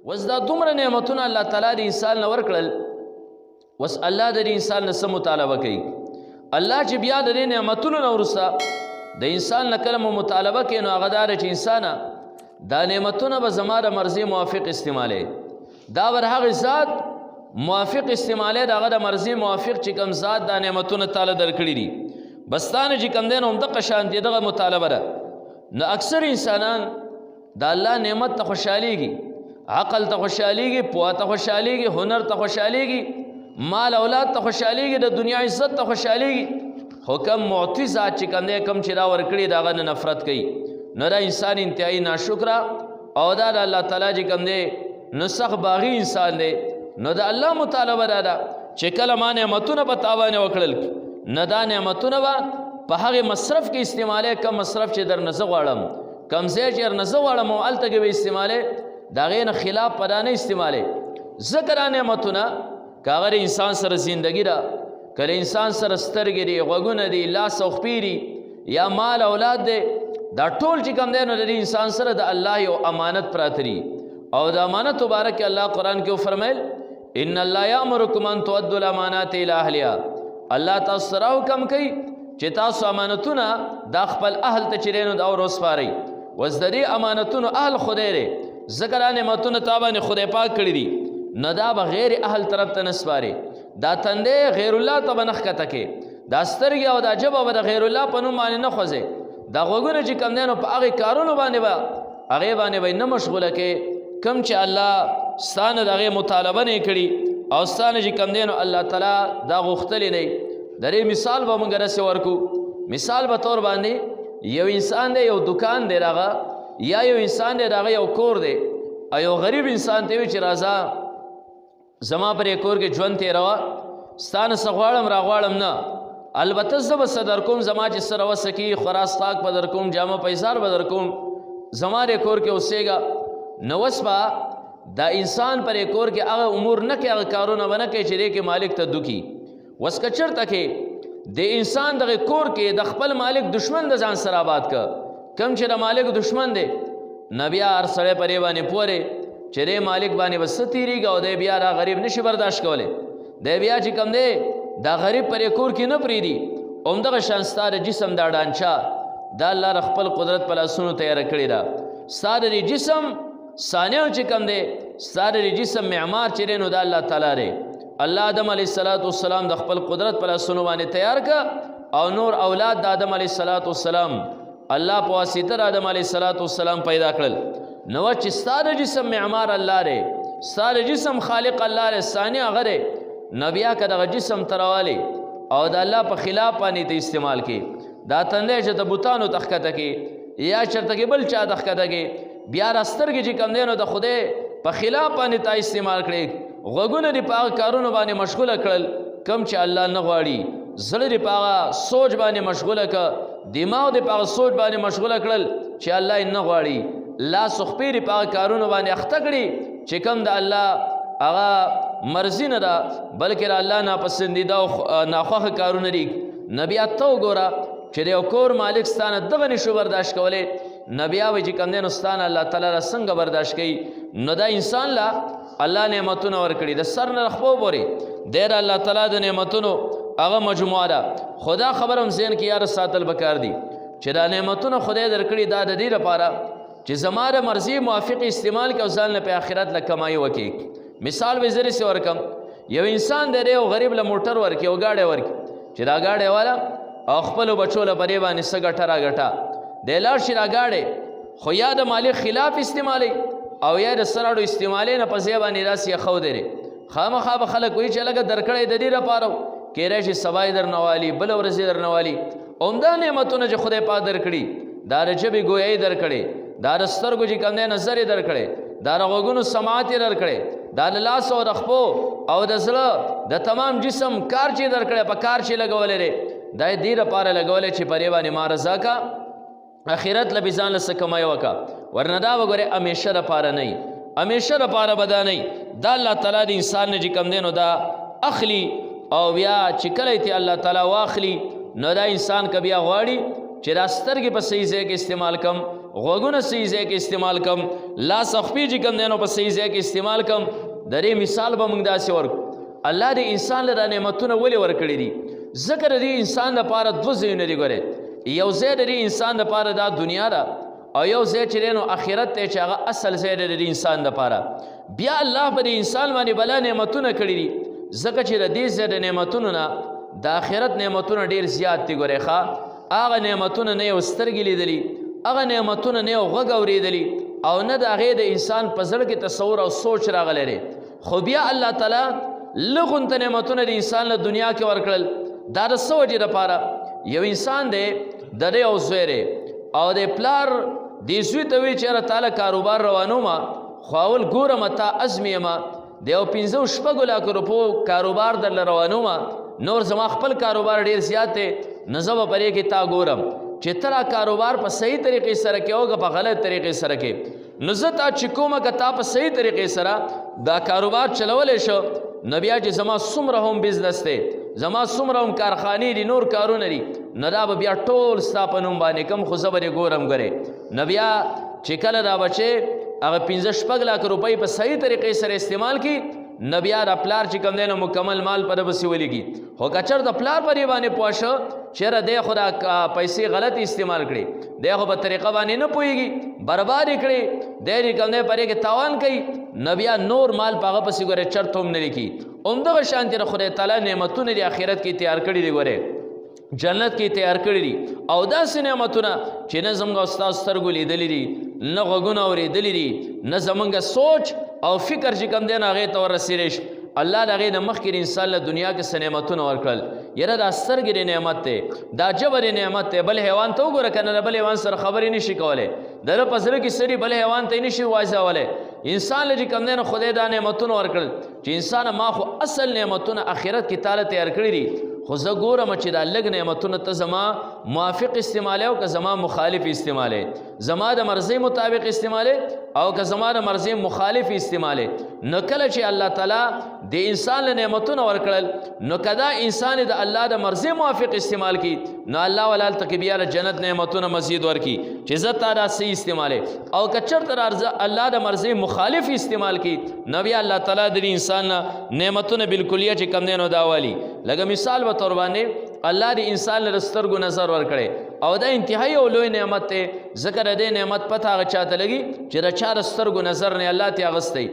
وس دا دومره نعمتونه الله تعالی د انسان نه ورکړل وس الله د انسان نه څه مطالبه کوي الله چې بیا د نعمتونو نه وروسته د انسان نه کله مطالبه کوي نو هغه دا چې انسانه دا نعمتونه به زما د مرضي موافق استعمالوي دا ور هغه ذات موافق استعمالوي د هغه د مرضي موافق چې کوم ذات دا نعمتونه تعالی درکړي دي بستانه چې کوم دی نو همدغه شانتي دغه مطالبه ده نو اکثر انسانان د الله نعمت ته خوشحالیږي عقل ته خوشحالیږي پوهه ته خوشحالیږي هنر ته خوشحالیږي مال اولاد ته خوشحالیږي د دنیا عزت ته خوشحالیږي خو کم معطي ذات چې کوم دی کم چې را ورکړي د هغه نه نفرت کوي نو دا انسان انتهایی ناشکره او دا د الله تعالی چې کوم دی نو سخت باغي انسان دی نو د الله مطالبه دا ده چې کله ما نعمتونه په تا باندې وکړل نه دا نعمتونه به په هغې مصرف کې استعمالوي کم مصرف چې در نه زه غواړم کم ځای چې در نه زه غواړم او هلته کې به استعمالوي د هغې نه خلاف په دا نه استعمالوي ځکه دا نعمتونه که هغه د انسان سره زندګي ده که د انسان سره سترګې دي غوږونه دي لاس او خپې دي یا مال اولاد دی دا ټول چې کوم دی نو د انسان سره د الله یو امانت پراته دي او د امانت مبارک الله قرآن کې وفرمیل ان الله یامرکم ان تؤدوا الامانات الی اهلها الله تاسو سره حکم کوي چې تاسو امانتونه دا خپل اهل ته چې دی نو دا وروسپارئ اوس د دې امانتونو اهل خدای دی ځکه دا نعمتونه تا باندې خدای پاک کړي دي نه دا به غیر اهل طرف ته نه سپارې دا تندې غیر الله ته به نه ښکته کې دا سترګې او دا ژبه به د غیر الله په نوم باندې نه خوځې دا غوږونه چې کوم دی نو په هغې کارونو باندې به هغې باندې به نه مشغوله کې کوم چې الله ستا نه د هغې مطالبه نه یې کړي او ستا نه چې کوم دی نو الله تعالی دا غوښتلی دی د دې مثال به موږ رسې ورکو مثال به طور باندې یو انسان دی یو دکان دی راغه یا یو انسان دی راغه یو کور دی او یو غریب انسان ته وي چې راځه زما پر یې کور کې ژوند تېروه ستا نه څه غواړم را غواړم نه البته زه به څه در کوم زما چې څه روسه کېږي خوراک څښاک به در کوم جامه پیسار به در کوم زما دې کور کې اوسېږه نو اوس به دا انسان پر یې کور کې هغه امور نه کوي هغه کارونه به نه کوي چې دې کې مالک ته دوکي اوس که چېرته کې د انسان دغه کور کې د خپل مالک دشمن د ځان سره آباد که کم چې د مالک دشمن دی نه بیا هر سړی پرې باندې پورې چې دی مالک باندې به څه تېرېږي او دی بیا دا غریب نشي برداشت کولی دی بیا چې کوم دی دا غریب پرې کور کې نه پرېږدي همدغه شان ستا د جسم دا ډانچه دا الله د خپل قدرت په لاسونو تیاره کړې ده ستا د جسم صانع چې کوم دی ستا د جسم معمار چې دی نو دا الله تعالی دی الله آدم علیه السلام د خپل قدرت په لاسونو باندې تیار که او نور اولاد د آدم علیه السلام الله په واسطه د آدم علیه السلام پیدا کړل نو چې ستا د جسم معمار الله دی ستا د جسم خالق الله دی صانع هغه دی نو بیا که دغه جسم ته راولې او د الله په خلاف باندې ته استعمال کې دا تندی چې ته بوتانو ته ښکته کې یا چېرته کې بل چا ته ښکته کې بیا را سترګې چې کوم دی نو د خدای په خلاف باندې تا استعمال کړې غوږونه دې په هغه کارونو باندې مشغوله کړل کم چې الله نه غواړي زړه دې په هغه سوچ باندې مشغوله که دماغ دې په هغه سوچ باندې مشغوله کړل چې الله یې نه غواړي لاس و خپې دې په هغه کارونو باندې اخته کړي چې کم د الله هغه مرضي نه ده بلکې د الله ناپسندیده او ناخوښه کارونه دي نه بیا ته وګوره چې د یو کور مالک ستا نه دغه نشو برداشت کولی نه بیا وایي چې کوم دی نو ستا نه الله تعالی را څنګه برداشت کوي نو دا انسان له الله نعمتونه ورکړي د سر نه خپو پورې دی د الله تعالی د نعمتونو هغه مجموعه ده خو دا خبر هم ذهن کې یاره ساتل پکار دي چې دا نعمتونه خدای درکړي دا د دې لپاره چې زما د مرضي موافق استعمال کړي او ځان له په آخرت له کمایي وکړي مثال به زری سي ورکم یو انسان دی یو غریب له موټر ورکړي او گاډی ورکړي چې دا گاډی والا او خپلو بچو له پرې باندې څه ګټه راګټه دی لاړ شي دا گاډی خو یا د مالک خلاف استعمالوي او یا د سراړو استعمالي نه په ځای باندې داسې یخو دی خامخا به خلک وایي چې لږه درکړی د دې لپاره کیدای شي سبا یې درنه والي بله ورځ یې درنه والي عمده نعمتونه چې خدای پاک درکړي دا د ژبې ګویایي درکړې دا د سترګو چې کوم دی نظر یې درکړې دا د غوږونو سماعت یې درکړې دا د لاس او د خپو او د زړه د تمام جسم کار چې درکړې په کار چې لګولی دی دا یې دې لپاره لګولی چې پرې باندې ما رضا کا اخرت له بې ځان له څه کمای وکړه ورنه دا وګورې همیشه دپاره نه وي همیشه دپاره به دا نه وي دا الله تعالی د انسان نه چې کوم دی نو دا اخلي او بیا چې کله یې الله تعالی واخلي نو دا انسان که بیا غواړي چې دا سترګې په صحیح ځای کې استعمال کم غوږونه صحیح ځای کې استعمال کم، لاس او خپې چې کوم دی نو په صحیح ځای کې استعمال کم. د دې مثال به موږ داسې ورکړو. الله دې انسان له دا نعمتونه ولې ورکړي دي؟ ځکه د دې انسان لپاره دوه ځایونه دي. ګورئ، یو ځای د دې انسان لپاره دا دنیا ده، او یو ځای چې دی نو آخرت دی چې هغه اصل ځای دی د دې انسان لپاره. بیا الله په دې انسان باندې بلا نعمتونه کړي دي، ځکه چې د دې ځای د نعمتونو نه د آخرت نعمتونه ډېر زیات دي. ګورئ ښه، هغه نعمتونه نه یو سترګې لیدلي، هغه نعمتونه نه یو غوږ اورېدلي، او نه د هغې د انسان په زړه کې تصور او سوچ راغلی دی. خو بیا الله تعالی لږونته نعمتونه د انسان له دنیا کې ورکړل. دا د څه وجې دپاره؟ یو انسان دی، د دی یو زوی دی، او د پلار دې زوی ته وایي چې یاره تاله کاروبار روانومه، خو اول ګورم تا ازمېمه، د یو 5-6 لاکو روپو کاروبار درله روانومه، نور زما خپل کاروبار ډېر زیات دی، نو زه به پرې کې تا ګورم چې ته را کاروبار په صحیح طریقې سره کې او که په غلط طریقې سره کې. نو زه تا چې کومه که تا په صحیح طریقې سره دا کاروبار چلولی شو، نو بیا چې زما څومره هم بزنس دی، زما څومره هم کارخانې دي، نور کارونه دي، نو دا به بیا ټول ستا په نوم باندې کم، خو زه به دې ګورم. ګورې نو بیا چې کله دا بچې هغه 5-6 لاک روپۍ په صحیح طریقې سره استعمال کړي، نو بیا د پلار چې کوم دی نو مکمل مال په ده پسې ولیږي. خو که چېرته د پلار په دې باندې پوه شو چېرې دی خو دا پیسې غلط استعمال کړي، دی خو په طریقه باندې نه پوهېږي، برباد یې کړي، دی چې کوم دی پرې کې تاوان کوي، نو بیا نور مال په هغه پسې ګورې چرته هم نه لیکي. همدغه شانتې د خدای تعالی نعمتونه دي آخرت کې تیار کړي دي، ګورې جنت کې تیار کړي دي، او داسې نعمتونه چې نه زموږ او ستاسو سترګو لیدلي دي، نه غوږونه اورېدلي دي، نه زموږ سوچ او فکر چې کوم دی نو هغې ته ورسېدی شي. الله د هغې نه مخکې د انسان له دنیا کې څه نعمتونه ورکړل. یاره دا سترګې د نعمت دی، دا ژبه د نعمت دی. بل حیوان ته وګوره که نه، د بل حیوان سره خبرې نه شي کولی، د ده په زړه کې سړي بل حیوان ته یې نه شي واځولی. انسان له چې کوم دی نو خدای دا نعمتونه ورکړل چې انسان ما خو اصل نعمتونه آخرت کې تاله تیار کړي دي، خو زه ګورم چې دا لږ نعمتونه ته زما موافق استعمالوې او که زما مخالف استعمالوې، زما د مرضۍ مطابق استعمالوې او که زما د مرضۍ مخالف استعمالوې. نو کله چې الله تعالی د انسان له نعمتونه ورکړل، نو که دا انسان د الله د مرضۍ موافق استعمال کړي، نو الله ولا هلته کې بیا د جنت نعمتونه مزید ورکړي چې زه تا دا صحیح استعمالوې. او که چېرته الله د مرضۍ مخالف استعمال کړي، نو بیا الله تعالی د انسان نه نعمتونه بالکلیه چې کوم دی نو دا والي. لکه مثال په طور باندې الله د انسان له سترګو نظر ورکړی، او دا انتهایی او لوی نعمت دی، ځکه د دې نعمت پته هغه چاته لګي چې د چا د سترګو نظر نه الله ترې اخیستی.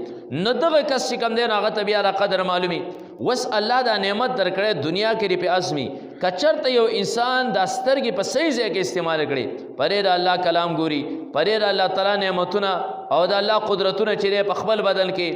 نو دغه کس چې کوم دی نو هغه ته بیا دا قدر معلومي. وس الله دا نعمت درکړی دنیا کې دې پې ازمي. که چېرته یو انسان دا سترګې په صحیح ځای کې استعمال کړي، پرې د الله کلام ګوري، پرې د الله تعالی نعمتونه او د الله قدرتونه چې دی په خپل بدن کې،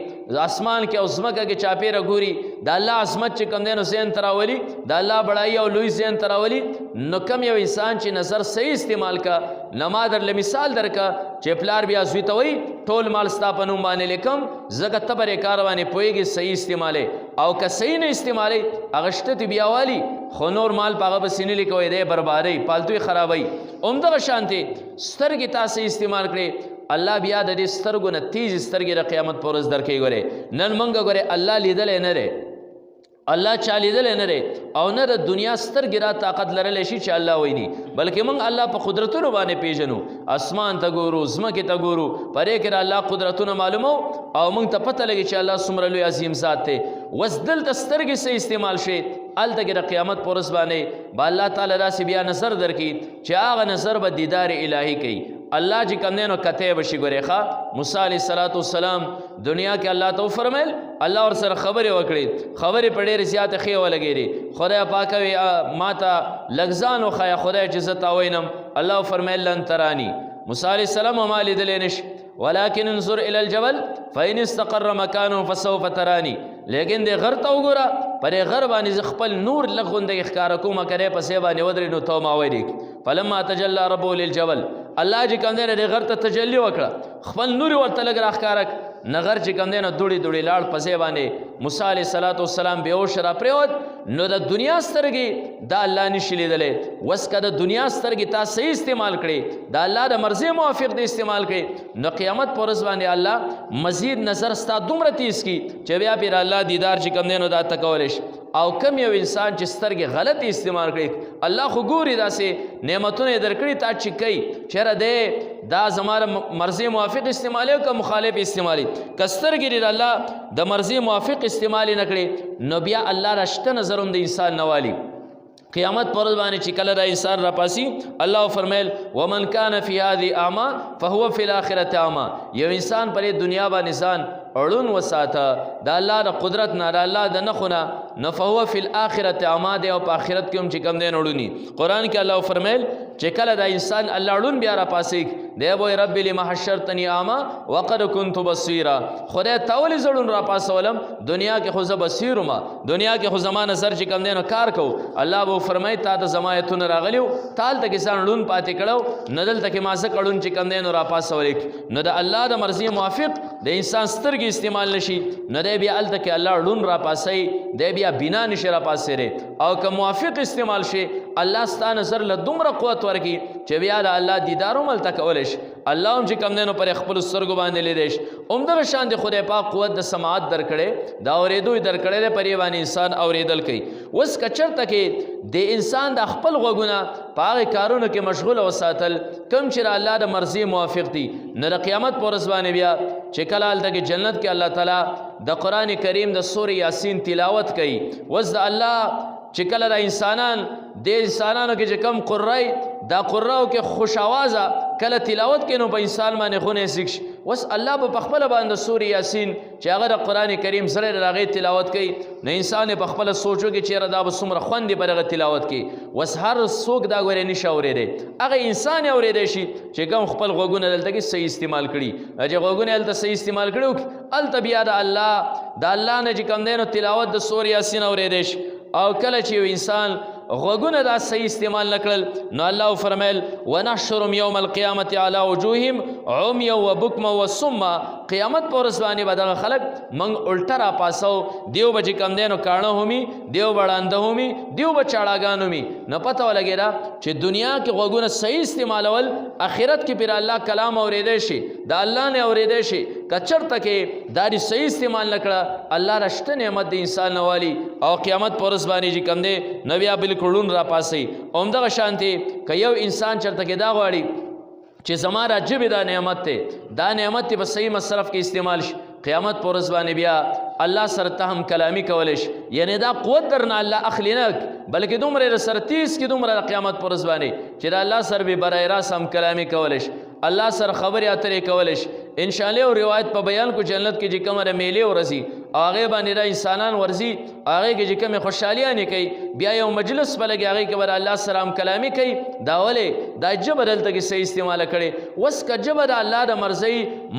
اسمان کې او ځمکه کې چاپېره ګوري، د الله عظمت چې کوم دی نو ذهن ته راولي، د الله بړایي او لوی ذهن ته راولي. نو کم یو انسان چې نظر صحیح استعمال کا، نو ما درله مثال درکه چې پلار بیا زوی ته وایي ټول مال ستا په نوم باندې لیکم، ځکه ته به کار باندې پوهېږې صحیح استعمالې، او که صحیح نه استعمالې هغه شته تی بیا والي، خو نور مال په هغه پسې نه لیکوئ، دی بربادوي، پالتوی خرابوي. همدغه شانتې سترګې تا صحیح استعمال کړې، الله بیا د دې سترګو نه تیز سترګې د قیامت په ورځ درکوي. ګورې نن موږ ګورې الله لیدلی نه دی، الله چا لیدلی نه دی، او نه د دنیا سترګې را طاقت لرلی شي چې الله ویني، بلکې موږ الله په قدرتونو باندې پیژنو. اسمان ته ګورو، ځمکې ته ګورو، پرې کې د الله قدرتونه معلومو، او موږ ته پته لګي چې الله څومره لوی عظیم ذات دی. وس دلته سترګې صحیح استعمال شي، هلته کې د قیامت په ورځ باندې به الله تعالی داسې بیا نظر درکړي چې هغه نظر به دیدار الهي کوي. الله چې کوم دی نو کتی به شي. ګورې ښه، موسی علیه السلام دنیا کې الله ته وفرمیل، الله ورسره خبرې وکړې، خبرې په ډېرې زیاتې ښې ولګېدې. خدای پاکه وی ما ته لږ ځان وښایه خدای چې زه تا وینم. الله وفرمیل لن ترانی، موسی علیه السلام ما لیدلی نشي، ولكن انظر الى الجبل فإن استقر مكانه فسوف تراني. لیکن د غر ته وګوره، پرې غر باندې زه خپل نور لږ غوندې ښکاره کومه، که دی پسې باندې ودرې نو ته ما ویلې. فلما تجلى ربه للجبل، الله چې کوم دی د غر ته تجلي وکړه، خپل نور ورته لږ راښکاره نغر چې کوم دی نو دوړې دوړې لاړ پسې باندې. موسی علیه السلام بېهوشه را پرېوت. نو د دنیا سترګې دا الله نشي لیدلی. وس که د دنیا سترګې تا صحیح استعمال کړې، د الله د مرضۍ موافق دې استعمال کړې، نو قیامت په ورځ باندې الله مزید نظر ستا دومره تیز کړي چې بیا پرې الله دیدار چې کوم دی نو دا ته کولی شي. او کم یو انسان چې سترګې غلط استعمال کړي، الله خو ګوري داسې نعمتونه یې درکړي تا چې کوي چېرې دی دا زماره مرضی موافق استعمالی او که مخالف استعمالی کسترګې د الله د مرضی موافق استعمالی نکړي نو بیا الله راشته نظرون د انسان نوالی قیامت پر باندې چې کله دا انسان را پاسی الله فرمایل ومن کان فی هذه اعما فهو فی الاخره اعما یو انسان پر دنیا باندې ځان اړون وساته د الله د قدرت نه د الله د نخونه نه فهو فی الاخره اعما دی او په آخرت کې هم چې کم دی اړونی قران کې الله فرمایل چې کله دا انسان الله اړون بیا را پاسی دی وای رب لما حشرتنی اعما وقد كنت بصیرا خدای تاول زړون را پاسولم دنیا کې خو ز بصیرما دنیا کې خو زمانه سر چې کم دی نو کار کو الله فرمای تا د زمایتون راغلیو تال ته کسان لون پاتې کړو ندل ته کې مازه کړون چې کم دین را پاسولیک نو د الله د مرضی موافق د انسان سترګې استعمال نشي نو دی بیا الته کې الله لون را پاسي دی بیا بنا نشي را پاسره او که موافق استعمال شي الله ستانه سر له دومره قوت ورکی چې بیا د الله دیدارو مل تکولش الله هم چې کم دینو پر خپل سترګو باندې لیدش عمدغه شان د خدای پاک قوت د سماعت درکړي دا اورېدو درکړي د پری باندې انسان اورېدل کوي وس کچرته کې د انسان د خپل غوګونه پاغه کارونو کې مشغول وساتل کم چې الله د مرضی موافق دي نه د قیامت پر ځوانه بیا چې کله د جنت کې الله تعالی د قران کریم د سورې یاسین تلاوت کوي وس د الله چې کله د انسانانو کې چې کم قرای دا قراو کې خوش आवाज کله تلاوت کینو په انسان باندې خونه سیکش وس الله په خپل باندې سورې یاسین چې هغه د قران کریم سره راغی تلاوت کوي نه انسان په خپل سوچو کې چیرې دا بسمره خوندې برغه تلاوت کوي وس هر څوک دا غوړې نشه اورېده هغه انسان اورېده شي چې کوم خپل غوګونه دلته کې صحیح استعمال کړي چې غوګونه دلته صحیح استعمال کړو الته بیا د الله نه چې کوم دینو تلاوت د سورې یاسین اورېده شي او کله چې انسان غوګونه دا صحیح استعمال نکړل نو الله فرمایل ونحشرهم یوم القیامت علی وجوههم عمیا وبکما وصما قیامت پر ورځ باندې بدغه خلق من الټا را پاسو دیو بچ کم دینو کانه همي دیو بړاند همي دیو بچاړاګان همي نه پته ولګیرا چې دنیا کې غوګونه صحیح استعمالول اخرت کې پر الله کلام اورېدې شي دا الله نه اورېدې شي کچرته کې داری صحیح استعمال نکړه الله رشته نعمت د انسان نوالی او قیامت پر ورځ باندې چې کم دی نبی بالکلون را پاسي اومدغه شانتي که یو انسان چرته کې دا غواړي چې زما راجب دا نعمت ته دا نعمت په صحیح مصرف کې استعمال شي قیامت پر ورځ باندې بیا الله سره ته هم کلامی کولش یعنی دا قوت درنه الله اخلینک بلکې دومره سره 30 کې دومره قیامت پر ورځ باندې چې الله سره به برای راس هم کلامی کولش الله سره خبرې اترې کولش ان شاء الله او روایت په بیان کو جنت کې چې کومه میلې ورسي هغه باندې را انسانان ورزي هغه کې چې کومه خوشحالي نه کوي بیا یو مجلس بلګي هغه کې بر الله سلام کلامی کوي دا ولې دا جبر دلته کې صحیح استعمال کړي وس ک جبر الله د مرزي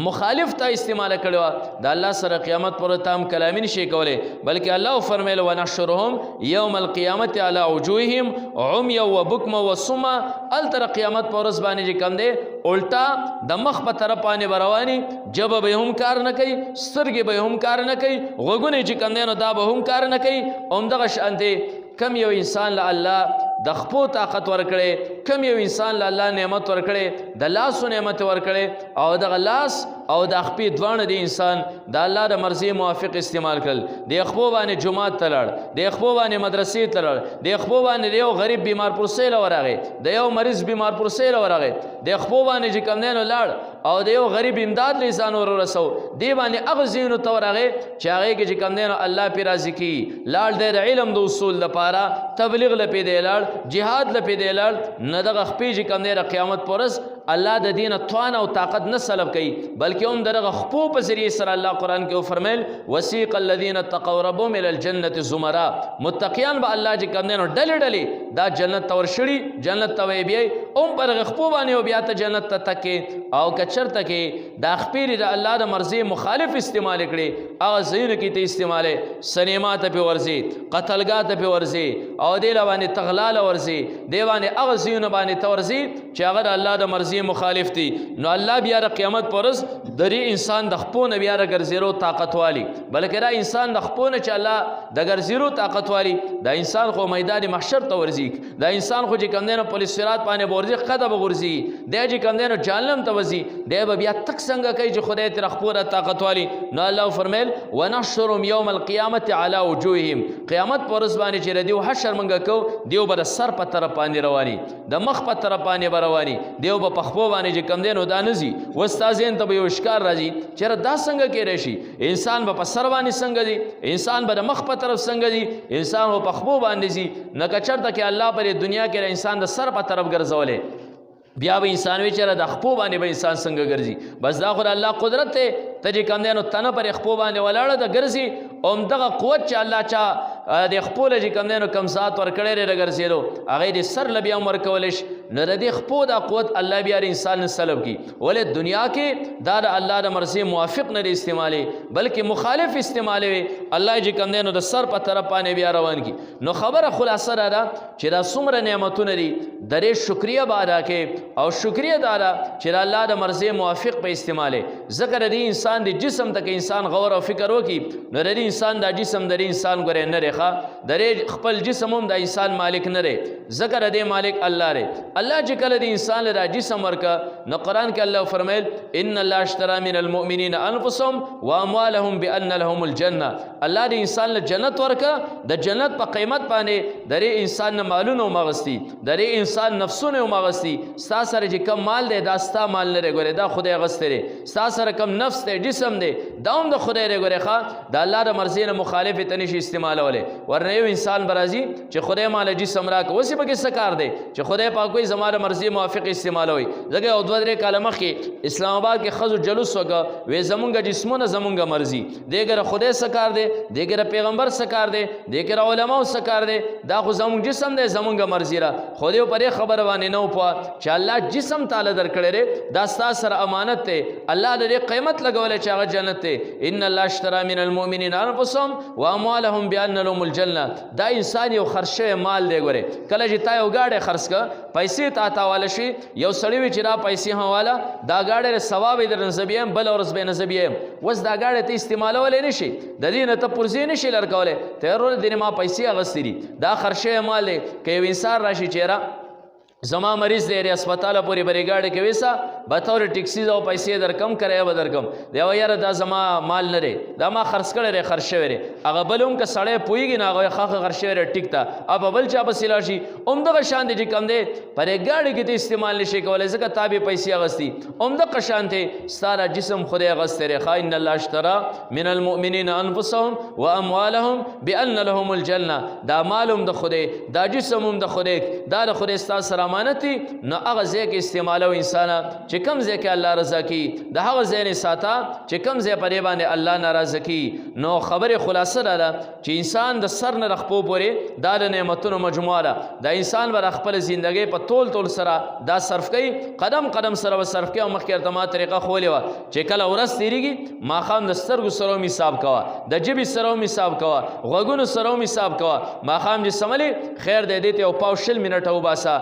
مخالف ته استعمال کړي دا الله سره قیامت پر تام کلامی نشي کوله بلکې الله فرمایل ونحشرهم یوم القیامت علی وجوههم عمیا وبکما وصما التر قیامت پر ورځ باندې کم دی الټا د مخ په طرف باندې برواني جب به هم کار نه کوي سترګې به هم کار نه کوي غوګونه چې کم دی نو دا به هم کار نه کوي اومدغه شانتي کم یو انسان له الله د خپو طاقت ورکړي کم یو انسان له الله نعمت ورکړي د لاسو نعمت ورکړي او د لاس او د خپې دوانه د انسان د الله د مرضی موافق استعمال کړل د خپو باندې جمعات تلړ د خپو باندې مدرسې تلړ د خپو باندې یو غریب بیمار پرسیل ورغه د یو مریض بیمار پرسیل ورغه د خپو باندې چې کم نه لاړ او د یو غریب امداد لسان ور رسو دی باندې اغزینو تورغه چې هغه کې چې کم نه الله پی راضی کی لاړ د علم د اصول لپاره تبلیغ لپاره دی لاړ جهاد لپاره دی لاړ نه د خپې چې کم نه قیامت پرس الله د دین توان او طاقت نه سلب کوي بلکې هم درغه خپو په ذریعه سره الله قران کې فرمایل وسیق الذين اتقوا ربهم الى الجنه زمرا متقیان به الله چې کوم نه ډلې ډلې دا جنت تور شړي جنت ته وي بیا هم پر خپو باندې او بیا ته جنت ته تکي او کچرته کې دا خپيري د الله د مرزي مخالف استعمال کړي هغه زین کې ته استعماله سینما ته په ورزي قتلګاه ته په ورزي او دی باندې تغلال ورزي دی باندې هغه زین باندې تورزي چې هغه د الله د مرزي مخالف دي نو الله بیا د قیامت پرز دری انسان د خپو نه بیا ګرځیرو طاقت والی بلکې را انسان د خپو نه چې الله د ګرځیرو طاقت والی دا انسان خو میدان محشر ته ورزي دا انسان خو چې کم دینو پولیس صراط باندې ورزي قدم ورزي دی چې کم دینو جهنم ته وزي دی بیا تک څنګه کوي چې خدای تر خپو را طاقت والی نو الله فرمایل ونحشرهم یوم القیامت علی وجوههم قیامت پرز باندې چې ردیو حشر منګه کو دیو بر سر په طرف باندې رواني د مخ په طرف باندې رواني دیو په په خپو باندې چې کم دی نو دا نځي وستا ذهن ته به یو اشکار راځي چېرې دا څنګه کېدی شي انسان به په سر باندې څنګه دی انسان به د مخ په طرف څنګه دی انسان به په خپو باندې ځي نه که چېرته کې الله په دنیا کې د انسان د سر په طرف ګرځولی بیا به انسان وی چېرې د خپو باندې به انسان څنګه ګرځي بس دا خو د الله قدرت دی ته چې کم دی نو تنه پر خپو باندې ولاړه ده ګرځي او همدغه قوت چې الله چا د خپو له چې کم دی نو کم ذات ورکړی دی د ګرځېدو هغه یې د سر له بیا هم ورکولی شي نو د دې خپو دا قوت الله بیا د انسان نه سلب کړي ولې دنیا کې دا د الله د مرضۍ موافق نه دی استعمالي بلکې مخالف استعمالوي الله چې کم دی نو د سر په طرف باندې بیا روان کړي نو خبره خلاصه دا ده چې دا څومره نعمتونه دي د دې شکریه به ادا کوې او شکریه دا ده چې د الله د مرضۍ موافق په استعمالي ځکه د دې انسان د جسم ته که انسان غور او فکر وکړي نو د دې انسان دا جسم د دې انسان ګورې نه دی ښه د دې خپل جسم هم د انسان مالک نه دی ځکه د دې مالک الله دی الله چې کله د انسان له دا جسم ورکه نو قرآن کې الله فرمیل ان الله اشترى من المؤمنین انفسهم واموالهم بان لهم الجنه الله د انسان له جنت ورکه د جنت په قیمت باندې د دې انسان نه مالونه ومغستی د دې انسان نفسونه ومغستی ستا سره چې کم مال دی دا ستا مال نه دی ګورې دا خدای اغستی دی ستا سره کم نفس دی جسم دی دا هم د خدای دی ګورې ښه د الله د مرضۍ نه مخالف یې ته نشي استعمالولی ورنه یو انسان به راځي چې خدای ماله جسم راکړه اوس یې پکې څه کار دی چې خدای پاک وایي زما د مرضۍ موافق استعمالوئ ځکه یو 2-3 کاله مخکې اسلام آباد کې ښځو جلوس وکړه وایي زمونږ جسمونه زمونږ مرضي دې کې د خدای څه کار دی دې کې د پیغمبر څه کار دی دې کې د علماو څه کار دی دا خو زمونږ جسم دی زمونږ مرضي را خو دې په دې خبره باندې نه وپوه چې الله جسم تعالی درکړی دی دا ستا سره امانت دی الله د دې قیمت لګولی چې هغه جنت دی ان الله اشترى من المؤمنین انفسهم واموالهم بان لهم الجنه دا انسان یو خرڅ شوی مال دی ګورې کله چې تا یو گاډی خرڅ کړه پیسې تا حواله شي یو سړی وي چې دا پیسې حواله دا گاډی ثواب یې در نه زبیم بل ورځ به نه زبیم اوس دا گاډی ته استعمالولی نه شي د دې نه ته پرزې نه شي لرکولی ته ورور دې ما پیسې اخیستې دي دا خرڅ شوی مال دی که یو انسان راشي چېره زما مریض دی هسپتاله پورې برې گاډی کې ویسه بطور ټیکسي او پیسې درکم کرایه به درکم دی وایي یاره دا زما مال نه دی دا ما خرڅ کړی دی خرڅ شوی دی هغه بل هم که سړی پوهېږي نه هغه ښه خرڅ شوی دی ټیک ته اب بل چا پسې لاړ شي همدغه شان دی چې کم دی په دې گاډي کې ته استعمال نه شي کولی ځکه تا بې پیسې اخیستي همدغه شان دی ستا دا جسم خدای اخیستی دی ښه ان الله اشترى من المؤمنین انفسهم واموالهم بان لهم الجنه دا مال هم د خدای دا جسم هم د خدای دا د خدای ستا سره امانت نو هغه ځای کې استعمالو انسانه چې کوم ځای کې الله رضا کوي د هغه ځای نه ساته چې کوم ځای پرې باندې الله ناراضه کوي نو خبرې خلاصه ده چې انسان د سر نه رخپو پورې دا د نعمتونو مجموعه ده د انسان به خپل زندګۍ په طول سره دا صرف کوي قدم قدم سره به صرف کوي او مخکې ورته ما طریقه ښولې وه چې کله ورځ تېرېږي ماښام د سترګو سره هم حساب کوه د ژبې سره هم حساب کوه غوږونو سره هم حساب کوه ماښام چې سملې خیر دی دې ته یو پاو 20 منټه وباسه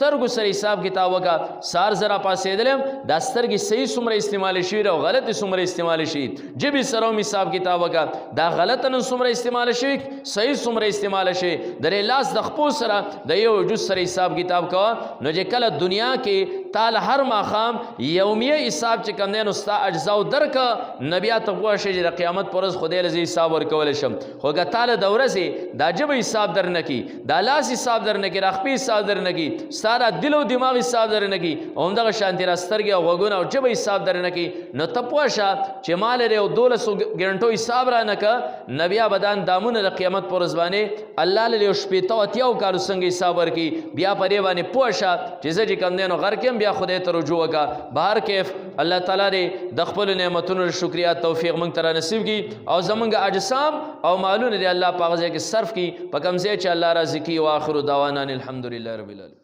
سترګو سره حساب کتاب وکړه سهار زه راپاڅېدلم دا سترګې صحیح څومره استعمالې شوي او غلطې څومره استعمالې شوي ژبې سره هم حساب کتاب وکړه دا غلطه نن څومره استعماله شوي صحیح څومره استعماله شوي د دې لاس د خپو سره د یو جز سره حساب کتاب کوه نو چې کله دنیا کې تاله هر ماښام یومیه حساب چې کوم دی نو ستا اجزاو درکه نه بیا ته پوه شې چې د قیامت په ورځ خدای له زه حساب ورکولی شم خو که تاله د ورځې دا ژبه حساب در نه کړي دا لاس حساب در نه کړي دا خپې حساب در نه کړي ستا دا دل او دماغ حساب در نه کړي همدغه شانتې را سترګې او غوږونه او ژبه حساب در نه کړي نو ته پوه شه چې ما لرې یو 1200 ګنټو حساب را نه که نه بیا به دا اندامونه د قیامت په ورځ باندې الله لرې یو 80 کالو څنګه حساب ورکړي بیا په دې باندې پوه شه چې زه چې کوم دی نو غر کې هم بیا خدای ته رجوع وکړه بهر کیف الله تعالی دې د خپلو نعمتونو شکریا توفیق موږ ته را نصیب کړي او زمونږ اجسام او مالونه دې الله په هغه ځای کې صرف کړي په کوم ځای چې الله راضي کړي واخر دعوانا الحمدلله رب العالمین